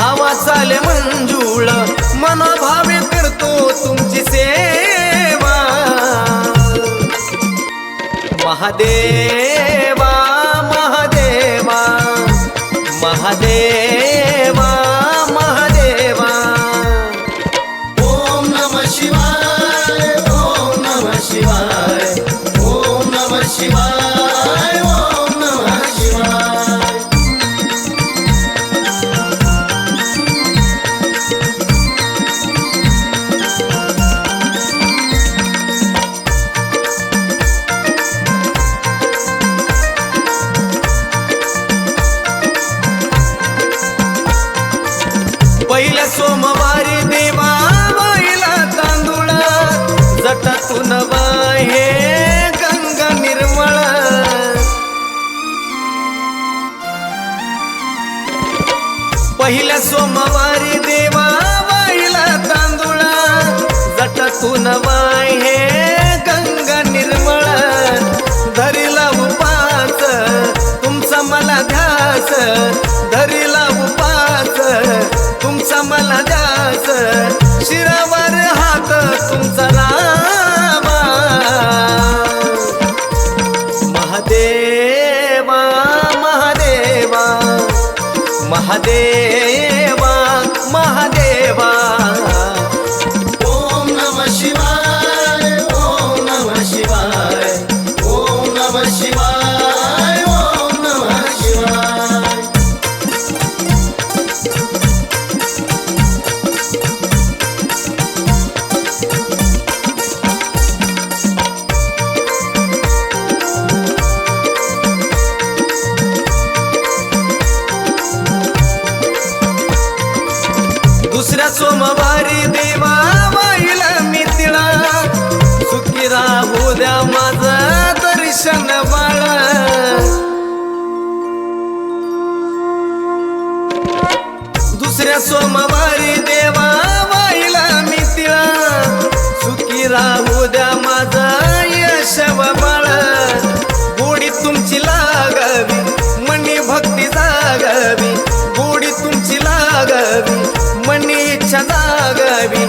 भावा चाले मंजूळ मनोभावे करतो तुमची सेवा महादेवा महादेवा महादेवा महादेवा ओम नमः शिवाय ओम नमः शिवाय ओम नमः शिवाय ओम नमः शिवाय पहिल्या सोमवारी देवा वाहिला तांदूळ जटातून वाहे गंगा निर्मळ पहिल्या सोमवारी देवा वाहिला तांदूळ जटातून वाहे गंगा निर्मळ धरीला उपास तुमचा मला ध्यास धरीला उपास तुमचा मला ध्यास शिरावर हात तुमचा रामा महादेवा महादेवा महादेवा महादेवा ओम नमः शिवाय ओम नमः शिवाय ओम नमः शिवाय ओम नमः शिवाय दुसऱ्या सोमवारी देवा वाहिला मी तिळा सुखी राहू द्या माझं दर्शन बाळा दुसऱ्या सोमवारी देवा वाहिला मी तिळा सुखी राहू द्या माझा यश बाळा गोडी तुमची लागावी मनी भक्ती जागावी गोडी तुमची लागावी मनी इच्छा जागावी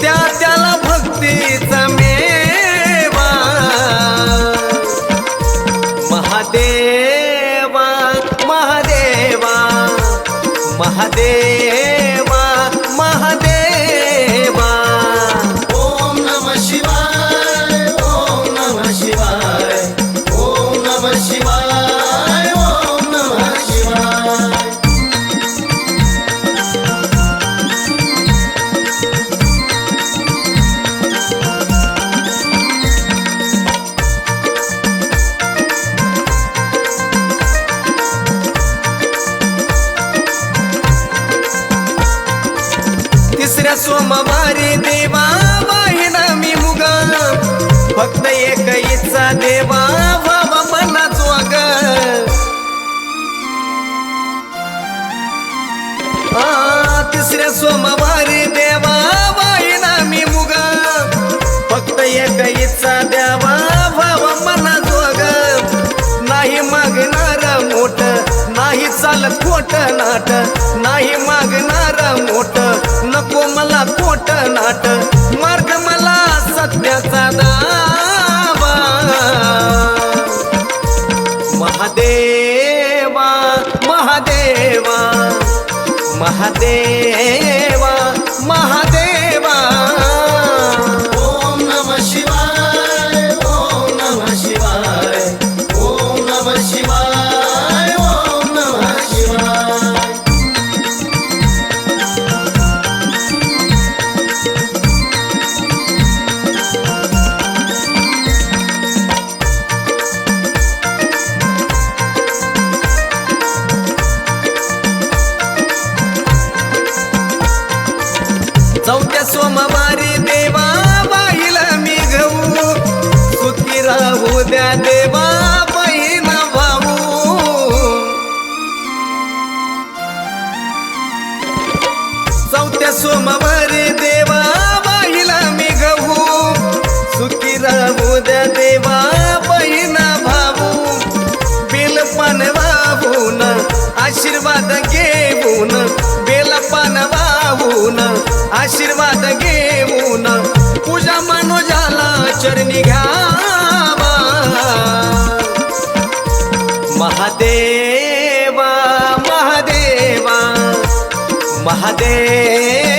त्या त्याला भक्तीचा मेवा महादेवा महादेवा महादेवा महादेवा ओम नमः शिवाय ओम नमः शिवाय ओम नमः शिवाय ओम नमः शिवाय तिसऱ्या सोमवारी देवा वाहिना मी मुगा फक्त एक इच्छा देवा व्हावा मना जोग तिसऱ्या सोमवारी देवा वाहिना मी मुगा फक्त एक इच्छा देवा व्हावा मना जोग नाही मागणार मोठ नाही चालत खोट नाट नाही मागणार मोठ नको मला खोट नाट मार्ग मला सत्याचा दावा महादेवा महादेवा महादेवा महादेवा ओम नमः शिवाय ओम नमः शिवाय ओम नमः शिवाय ओम नमः शिवाय चौथ्या सोमवारी देवा वाहिला मी गहू सुखी राहू द्या देवा बहिणा भाऊ चौथ्या सोमवारी देवा वाहिला मी गहू सुखी राहू द्या देवा बहिणा भाऊ बेलपान वाहून आशीर्वाद घेऊन बेलपान चरणी घ्यावा महादेवा महादेवा महादेवा